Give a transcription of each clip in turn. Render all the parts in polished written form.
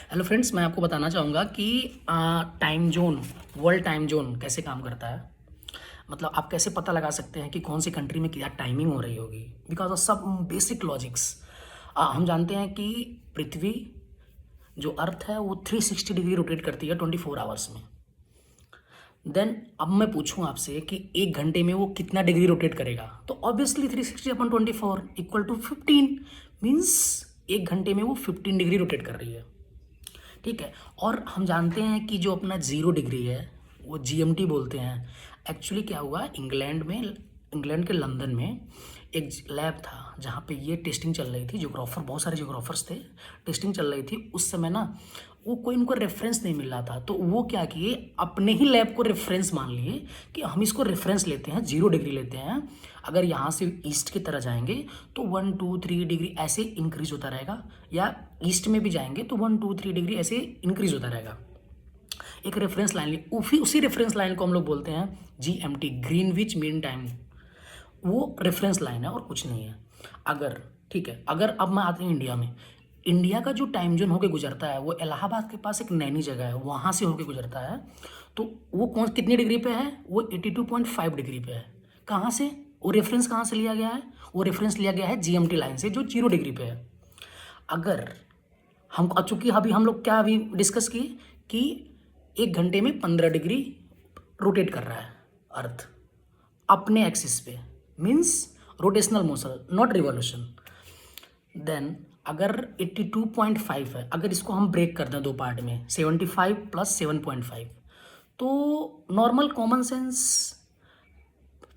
Hello friends, मैं आपको बताना चाहूँगा कि time zone, world time zone कैसे काम करता है। मतलब आप कैसे पता लगा सकते हैं कि कौन सी कंट्री में क्या टाइमिंग हो रही होगी, बिकॉज ऑफ सब बेसिक लॉजिक्स। हम जानते हैं कि पृथ्वी जो अर्थ है वो 360 डिग्री रोटेट करती है 24 आवर्स में। देन अब मैं पूछूं आपसे कि एक घंटे में वो कितना डिग्री रोटेट करेगा, तो ऑब्वियसली 360 अपन 24 इक्वल टू 15 मीन्स एक घंटे में वो 15 डिग्री रोटेट कर रही है। ठीक है। और हम जानते हैं कि जो अपना 0 डिग्री है वो जीएमटी बोलते हैं। एक्चुअली क्या हुआ, इंग्लैंड के लंदन में एक लैब था जहाँ पे ये टेस्टिंग चल रही थी। जोग्राफर, बहुत सारे जोग्राफर्स थे, टेस्टिंग चल रही थी उस समय ना। वो कोई उनको रेफरेंस नहीं मिल रहा था, तो वो क्या किए, अपने ही लैब को रेफरेंस मान लिए कि हम इसको रेफरेंस लेते हैं, 0 डिग्री लेते हैं। अगर यहाँ से ईस्ट की तरह जाएंगे तो 1 2 3 डिग्री ऐसे इंक्रीज होता रहेगा, या ईस्ट में भी जाएंगे तो 1 2 3 डिग्री ऐसे इंक्रीज होता रहेगा। एक रेफरेंस लाइन ली, उसी रेफरेंस लाइन को हम लोग बोलते हैं जीएमटी, ग्रीनविच मीन टाइम। वो रेफरेंस लाइन है और कुछ नहीं है। अगर ठीक है, अगर अब मैं आती हूँ इंडिया में, इंडिया का जो टाइम जोन होके गुजरता है वो इलाहाबाद के पास एक नैनी जगह है, वहाँ से होके गुजरता है। तो वो कौन कितनी डिग्री पे है, वो 82.5 डिग्री पे है। कहाँ से, वो रेफरेंस कहाँ से लिया गया है, वो रेफरेंस लिया गया है जीएमटी लाइन से जो 0 डिग्री पे है। अगर हम, चूंकि अभी हम लोग क्या अभी डिस्कस किए कि एक घंटे में 15 डिग्री रोटेट कर रहा है अर्थ अपने एक्सिस पे, means rotational motion not revolution. Then अगर 82.5 है, अगर इसको हम ब्रेक कर दें दो पार्ट में, 75 प्लस 7.5, तो normal common sense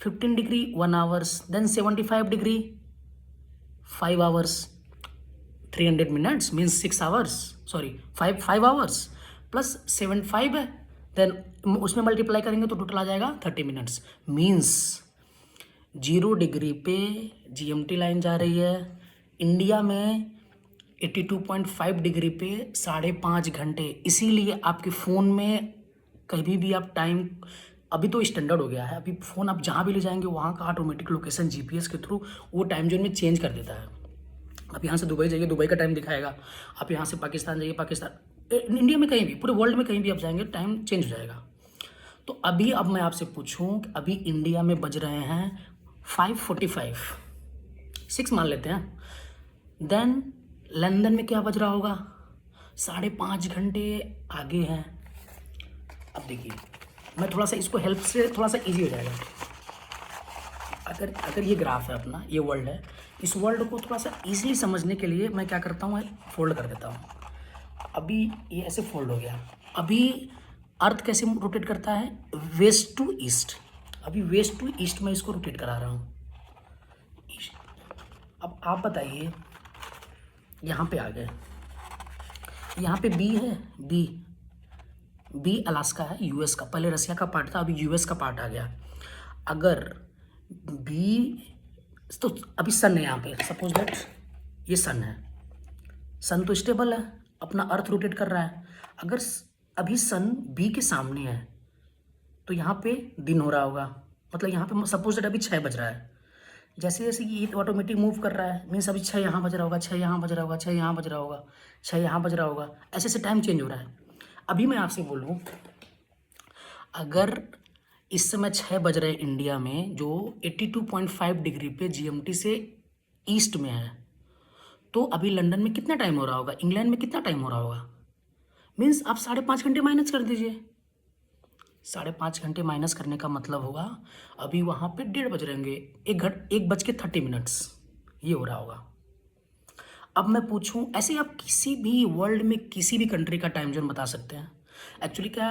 15 degree 1 hours, then 75 degree 5 hours, 300 minutes means 6 hours, sorry 5 hours plus 75 है, देन उसमें मल्टीप्लाई करेंगे तो टोटल आ जाएगा 30 मिनट्स। मीन्स 0 डिग्री पे जीएमटी लाइन जा रही है, इंडिया में 82.5 डिग्री पे 5.5 घंटे। इसीलिए आपके फ़ोन में कभी भी आप टाइम, अभी तो स्टैंडर्ड हो गया है, अभी फ़ोन आप जहाँ भी ले जाएंगे वहाँ का ऑटोमेटिक लोकेशन जीपीएस के थ्रू वो टाइम जोन में चेंज कर देता है। आप यहाँ से दुबई जाइए, दुबई का टाइम दिखाएगा। आप यहाँ से पाकिस्तान जाइए, पाकिस्तान, इंडिया में कहीं भी, पूरे वर्ल्ड में कहीं भी आप जाएंगे टाइम चेंज हो जाएगा। तो अभी अब मैं आपसे पूछूं कि अभी इंडिया में बज रहे हैं 5:45, 6 मान लेते हैं। देन लंदन में क्या बज रहा होगा, 5.5 घंटे आगे हैं। अब देखिए, मैं थोड़ा सा इसको हेल्प से थोड़ा सा इजी हो जाएगा। अगर अगर ये ग्राफ है अपना, ये वर्ल्ड है, इस वर्ल्ड को थोड़ा सा इजीली समझने के लिए मैं क्या करता हूँ, फोल्ड कर देता हूँ। अभी ये ऐसे फोल्ड हो गया। अभी अर्थ कैसे रोटेट करता है, वेस्ट टू ईस्ट। अभी वेस्ट टू ईस्ट में इसको रोटेट करा रहा हूँ। अब आप बताइए, यहाँ पे आ गए, यहाँ पे बी है, बी बी अलास्का है, यूएस का, पहले रसिया का पार्ट था, अभी यूएस का पार्ट आ गया। अगर बी, तो अभी सन है यहाँ पे, सपोज दैट ये सन है, सन तो स्टेबल है, अपना अर्थ रोटेट कर रहा है। अगर अभी सन बी के सामने है तो यहाँ पे दिन हो रहा होगा, मतलब यहाँ पे सपोज दैट अभी 6 बज रहा है। जैसे जैसे ये ऑटोमेटिक मूव कर रहा है, मीन्स अभी 6 यहाँ बज रहा होगा, 6 यहाँ बज रहा होगा, 6 यहाँ बज रहा होगा, 6 यहाँ बज रहा होगा, ऐसे ऐसे टाइम चेंज हो रहा है। अभी मैं आपसे बोलूँ, अगर इस समय 6 बज रहे हैं इंडिया में, जो 82.5 डिग्री पे जीएमटी से ईस्ट में है, तो अभी लंदन में कितना टाइम हो रहा होगा, इंग्लैंड में कितना टाइम हो रहा होगा। मीन्स आप 5.5 घंटे माइनस कर दीजिए। 5.5 घंटे माइनस करने का मतलब होगा अभी वहाँ पे 1:30 बज रहेंगे, 1:30 ये हो रहा होगा। अब मैं पूछूं, ऐसे आप किसी भी वर्ल्ड में किसी भी कंट्री का टाइम जोन बता सकते हैं। एक्चुअली क्या,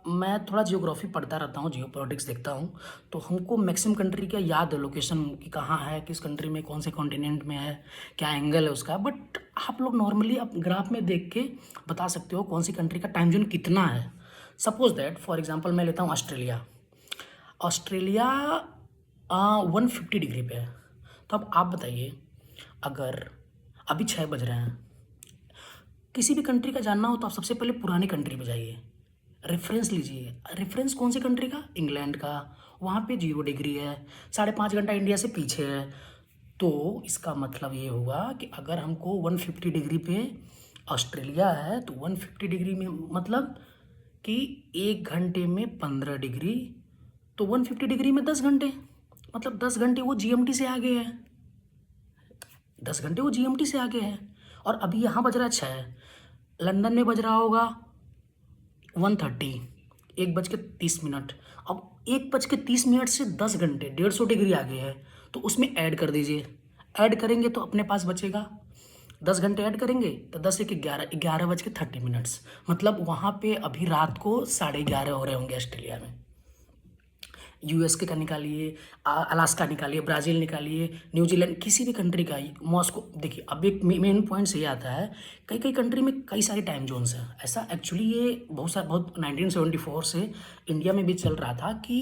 मैं थोड़ा जियोग्राफी पढ़ता रहता हूँ, जियो पॉलिटिक्स देखता हूँ, तो हमको मैक्सिमम कंट्री का याद है, लोकेशन कि कहाँ है, किस कंट्री में, कौन से कॉन्टिनेंट में है, क्या एंगल है उसका। बट आप लोग नॉर्मली आप ग्राफ में देख के बता सकते हो कौन सी कंट्री का टाइम जोन कितना है। सपोज दैट फॉर एग्जाम्पल मैं लेता हूँ ऑस्ट्रेलिया। ऑस्ट्रेलिया 150 डिग्री पे है। तो अब आप बताइए, अगर अभी 6 बज रहे हैं, किसी भी कंट्री का जानना हो तो आप सबसे पहले पुरानी कंट्री पे जाइए, रेफरेंस लीजिए। रेफरेंस कौन सी कंट्री का, इंग्लैंड का, वहाँ पे 0 डिग्री है, 5.5 घंटा इंडिया से पीछे है। तो इसका मतलब ये हुआ कि अगर हमको 150 डिग्री पे ऑस्ट्रेलिया है तो 150 डिग्री में मतलब कि 1 घंटे में 15 डिग्री, तो 150 डिग्री में 10 घंटे, मतलब 10 घंटे वो जीएमटी से आगे है, 10 घंटे वो जीएमटी से आगे है। और अभी यहाँ बज रहा है 6, लंदन में बज रहा होगा 1:30, 1:30। अब 1:30 से 10 घंटे 150 डिग्री आगे है, तो उसमें ऐड कर दीजिए। ऐड करेंगे तो अपने पास बचेगा 10 घंटे ऐड करेंगे तो 10 एक 11, 11:30, मतलब वहाँ पे अभी रात को 11:30 हो रहे होंगे ऑस्ट्रेलिया में। यूएस के का निकालिए, अलास्का निकालिए, ब्राज़ील निकालिए, न्यूजीलैंड, किसी भी कंट्री का ही, मॉस्को। देखिए अब एक मेन पॉइंट से ये आता है, कई कई कंट्री में कई सारे टाइम जोन्स हैं। ऐसा एक्चुअली ये बहुत 1974 से इंडिया में भी चल रहा था कि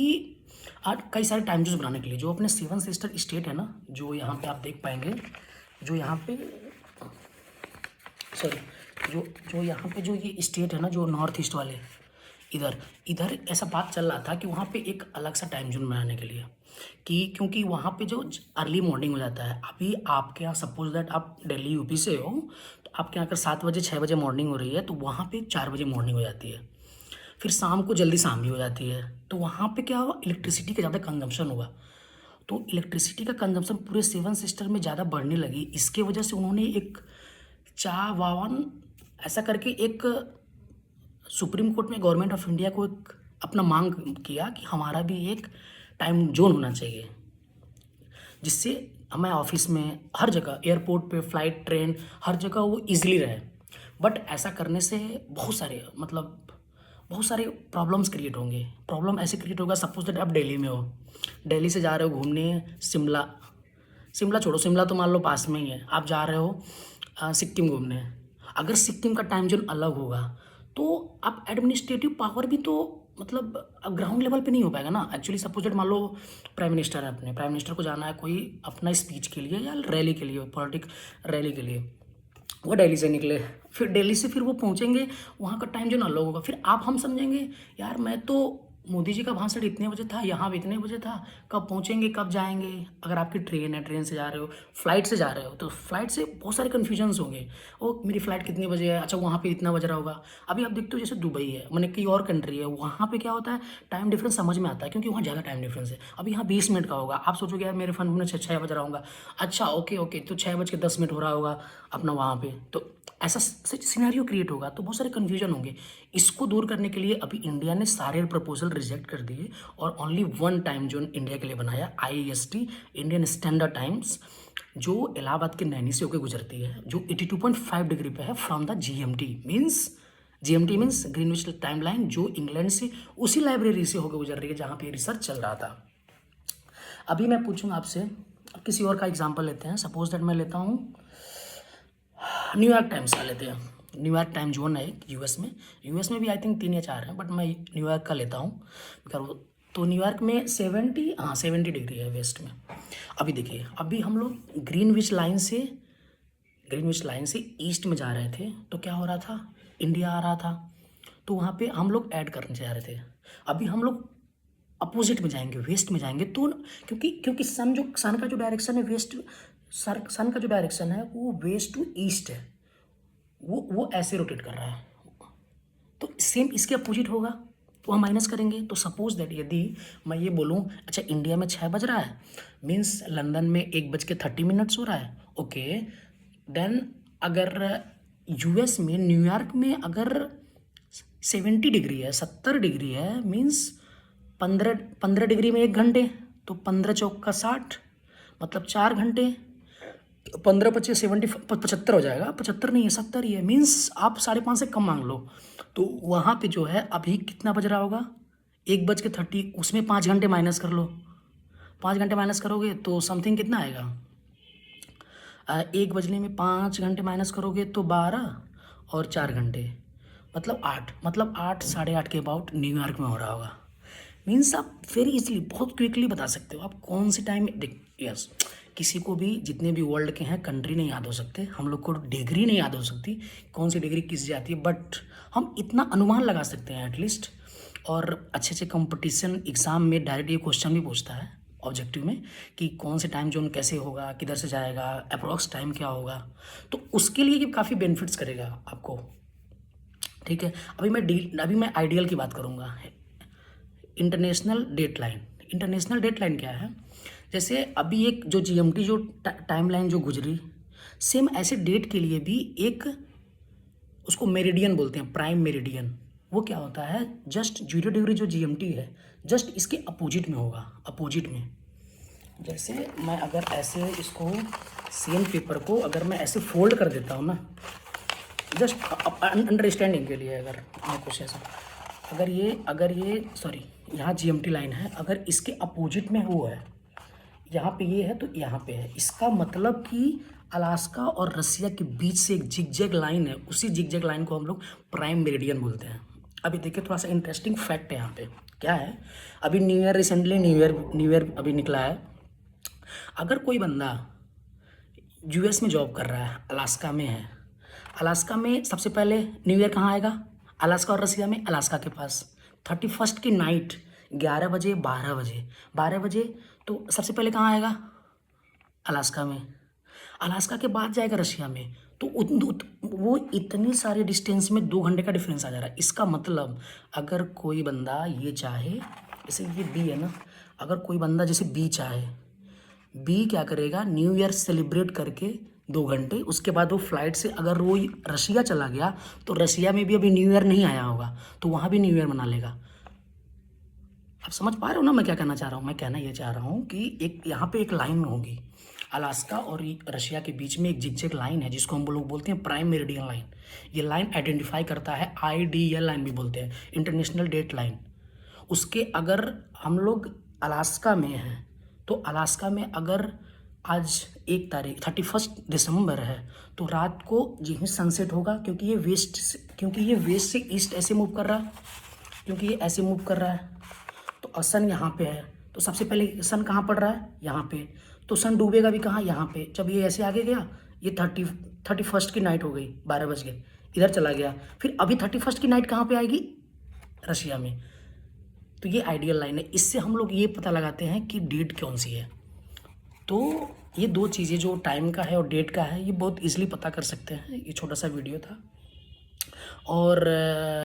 आज कई सारे टाइम जोन्स बनाने के लिए, जो अपने 7 सिस्टर स्टेट है ना, जो यहाँ पे आप देख पाएंगे, जो यहाँ पे सॉरी जो यहाँ पे जो ये स्टेट है ना, जो नॉर्थ ईस्ट वाले, इधर इधर ऐसा बात चल रहा था कि वहाँ पे एक अलग सा टाइम जोन बनाने के लिए, कि क्योंकि वहाँ पे जो अर्ली मॉर्निंग हो जाता है। अभी आपके यहाँ सपोज दैट आप दिल्ली यूपी से हो, तो आपके यहाँ अगर 7 बजे 6 बजे मॉर्निंग हो रही है, तो वहाँ पे 4 बजे मॉर्निंग हो जाती है, फिर शाम को जल्दी शाम भी हो जाती है। तो वहाँ पे क्या हुआ, इलेक्ट्रिसिटी का ज़्यादा कंजम्पशन हुआ, तो इलेक्ट्रिसिटी का कंजम्पशन पूरे 7 सिस्टर में ज़्यादा बढ़ने लगी। इसके वजह से उन्होंने एक चावावन ऐसा करके एक सुप्रीम कोर्ट में गवर्नमेंट ऑफ इंडिया को एक अपना मांग किया कि हमारा भी एक टाइम जोन होना चाहिए, जिससे हमें ऑफिस में हर जगह, एयरपोर्ट पे, फ्लाइट, ट्रेन, हर जगह वो इजीली रहे। बट ऐसा करने से बहुत सारे प्रॉब्लम्स क्रिएट होंगे। प्रॉब्लम ऐसे क्रिएट होगा, सपोज दैट आप दिल्ली में हो, दिल्ली से जा रहे हो घूमने शिमला, शिमला छोड़ो, शिमला तो मान लो पास में ही है, आप जा रहे हो सिक्किम घूमने। अगर सिक्किम का टाइम जोन अलग होगा तो आप एडमिनिस्ट्रेटिव पावर भी तो ग्राउंड लेवल पे नहीं हो पाएगा ना। एक्चुअली सपोज दैट मान लो प्राइम मिनिस्टर है, अपने प्राइम मिनिस्टर को जाना है कोई अपना स्पीच के लिए या रैली के लिए, पॉलिटिक रैली के लिए, वो दिल्ली से निकले, फिर दिल्ली से फिर वो पहुंचेंगे, वहाँ का टाइम जोन अलग होगा। फिर आप हम समझेंगे यार मैं तो मोदी जी का भाषण इतने बजे था, यहाँ भी इतने बजे था, कब पहुँचेंगे कब जाएंगे। अगर आपकी ट्रेन है, ट्रेन से जा रहे हो, फ्लाइट से जा रहे हो, तो फ्लाइट से बहुत सारे कन्फ्यूजन्स होंगे। ओ मेरी फ़्लाइट कितने बजे है, अच्छा वहाँ पे इतना बज रहा होगा। अभी आप देखते हो जैसे दुबई है, मैंने कई और कंट्री है, वहाँ पे क्या होता है, टाइम डिफरेंस समझ में आता है क्योंकि वहाँ ज़्यादा टाइम डिफरेंस है। अभी यहाँ 20 मिनट का होगा, आप सोचोगे यार मेरे फ़ोन में 6 बज रहा होगा, अच्छा ओके ओके, तो 6:10 हो रहा होगा अपना वहाँ पे, तो ऐसा सिनेरियो क्रिएट होगा, तो बहुत सारे कन्फ्यूजन होंगे। इसको दूर करने के लिए अभी इंडिया ने सारे प्रपोजल रिजेक्ट कर दिए और only one time zone India के लिए बनाया, IST, इंडियन स्टैंडर्ड टाइम्स, जो इलाहाबाद के नैनी से होकर गुजरती है, जो 82.5 डिग्री पे है from the GMT means Greenwich time line, जो इंग्लैंड से उसी लाइब्रेरी से होकर गुजर रही है जहाँ पे रिसर्च चल रहा था। अभी मैं पूछूंगा आपसे, अब किसी और का एग्जाम्पल लेते हैं, सपोज दैट मैं लेता हूँ न्यूयॉर्क टाइम्स का लेते हैं। न्यूयॉर्क टाइम जोन है यूएस में भी आई थिंक 3 या 4 हैं, बट मैं न्यूयॉर्क का लेता हूँ बिकॉज, तो न्यूयॉर्क में 70 डिग्री है वेस्ट में। अभी देखिए, अभी हम लोग ग्रीनविच लाइन से ईस्ट में जा रहे थे, तो क्या हो रहा था, इंडिया आ रहा था, तो वहाँ पे हम लोग ऐड करने जा रहे थे। अभी हम लोग अपोजिट में जाएंगे, वेस्ट में जाएंगे, तो क्योंकि सन का जो डायरेक्शन है सन का जो डायरेक्शन है वो वेस्ट टू ईस्ट है, वो ऐसे रोटेट कर रहा है, तो सेम इसके अपोजिट होगा, तो हम माइनस करेंगे। तो सपोज दैट यदि मैं ये बोलूँ, अच्छा इंडिया में 6 बज रहा है, मीन्स लंदन में 1:30 हो रहा है, ओके, देन अगर यूएस में न्यूयॉर्क में अगर 70 डिग्री है, 70 डिग्री है, मीन्स 15 डिग्री में 1 घंटे, तो 15 चौक का 60, मतलब 4 घंटे, 15 × 5 = 75 हो जाएगा, 75 नहीं है 70 ही है, मीन्स आप 5.5 से कम मांग लो। तो वहाँ पे जो है अभी कितना बज रहा होगा, 1:30, उसमें 5 घंटे माइनस कर लो, 5 घंटे माइनस करोगे तो समथिंग कितना आएगा, 1 बजने में 5 घंटे माइनस करोगे तो 12 और 4 घंटे मतलब 8, मतलब 8 साढ़े 8 के अबाउट न्यूयॉर्क में हो रहा होगा। मीन्स आप वेरी इजीली बहुत क्विकली बता सकते हो आप कौन सी टाइम देख। यस, किसी को भी जितने भी वर्ल्ड के हैं कंट्री नहीं याद हो सकते, हम लोग को डिग्री नहीं याद हो सकती, कौन सी डिग्री किस जाती है, बट हम इतना अनुमान लगा सकते हैं एटलीस्ट। और अच्छे कंपटीशन एग्ज़ाम में डायरेक्ट ये क्वेश्चन भी पूछता है ऑब्जेक्टिव में कि कौन से टाइम जोन कैसे होगा, किधर से जाएगा, अप्रॉक्स टाइम क्या होगा, तो उसके लिए ये काफ़ी बेनिफिट्स करेगा आपको। ठीक है, अभी मैं आइडियल की बात करूँगा। इंटरनेशनल डेटलाइन, इंटरनेशनल डेटलाइन क्या है? जैसे अभी एक जो जीएमटी जो टाइमलाइन जो गुजरी, सेम ऐसे डेट के लिए भी एक उसको मेरिडियन बोलते हैं, प्राइम मेरिडियन। वो क्या होता है? जस्ट 0 डिग्री जो जीएमटी है जस्ट इसके अपोजिट में होगा, अपोजिट में। जैसे मैं अगर ऐसे इसको सेम पेपर को अगर मैं ऐसे फोल्ड कर देता हूँ ना, जस्ट अंडरस्टैंडिंग के लिए, अगर मैं कुछ ऐसा, अगर ये सॉरी यहाँ जीएमटी लाइन है, अगर इसके अपोजिट में वो है, यहाँ पे ये है तो यहाँ पे है, इसका मतलब कि अलास्का और रसिया के बीच से एक जिगजैग लाइन है, उसी जिगजैग लाइन को हम लोग प्राइम मेरिडियन बोलते हैं। अभी देखिए थोड़ा सा इंटरेस्टिंग फैक्ट है यहाँ पे, क्या है? अभी रिसेंटली न्यू ईयर अभी निकला है। अगर कोई बंदा यूएस में जॉब कर रहा है, अलास्का में है, अलास्का में सबसे पहले न्यू ईयर कहाँ आएगा? अलास्का और रसिया में, अलास्का के पास 31st की नाइट 11 बजे 12 बजे तो सबसे पहले कहाँ आएगा? अलास्का में। अलास्का के बाद जाएगा रशिया में, तो वो इतनी सारे डिस्टेंस में 2 घंटे का डिफरेंस आ जा रहा है। इसका मतलब अगर कोई बंदा ये चाहे, जैसे ये बी है ना, अगर कोई बंदा जैसे बी चाहे, बी क्या करेगा? न्यू ईयर सेलिब्रेट करके 2 घंटे, उसके बाद वो फ्लाइट से अगर वो रशिया चला गया तो रशिया में भी अभी न्यू ईयर नहीं आया होगा, तो वहाँ भी न्यू ईयर मना लेगा। आप समझ पा रहे हो ना मैं क्या कहना चाह रहा हूँ? मैं कहना ये चाह रहा हूँ कि एक यहाँ पे एक लाइन होगी, अलास्का और रशिया के बीच में एक जिगजैग लाइन है जिसको हम लोग बोलते हैं प्राइम मेरिडियन लाइन। ये लाइन आइडेंटिफाई करता है, आईडीएल लाइन भी बोलते हैं, इंटरनेशनल डेट लाइन। उसके अगर हम लोग अलास्का में हैं तो अलास्का में अगर आज 31 दिसंबर है तो रात को यहीं सनसेट होगा, क्योंकि ये वेस्ट से ईस्ट ऐसे मूव कर रहा है, क्योंकि ये ऐसे मूव कर रहा है, तो सन यहाँ पे है, तो सबसे पहले सन कहाँ पड़ रहा है? यहाँ पे, तो सन डूबेगा भी कहाँ? यहाँ पे। जब ये ऐसे आगे गया, ये 31st की नाइट हो गई, 12 बज गए, इधर चला गया, फिर अभी 31st की नाइट कहाँ पे आएगी? रशिया में। तो ये आइडियल लाइन है, इससे हम लोग ये पता लगाते हैं कि डेट कौन सी है। तो ये 2 चीज़ें जो टाइम का है और डेट का है, ये बहुत इजीली पता कर सकते हैं। ये छोटा सा वीडियो था। और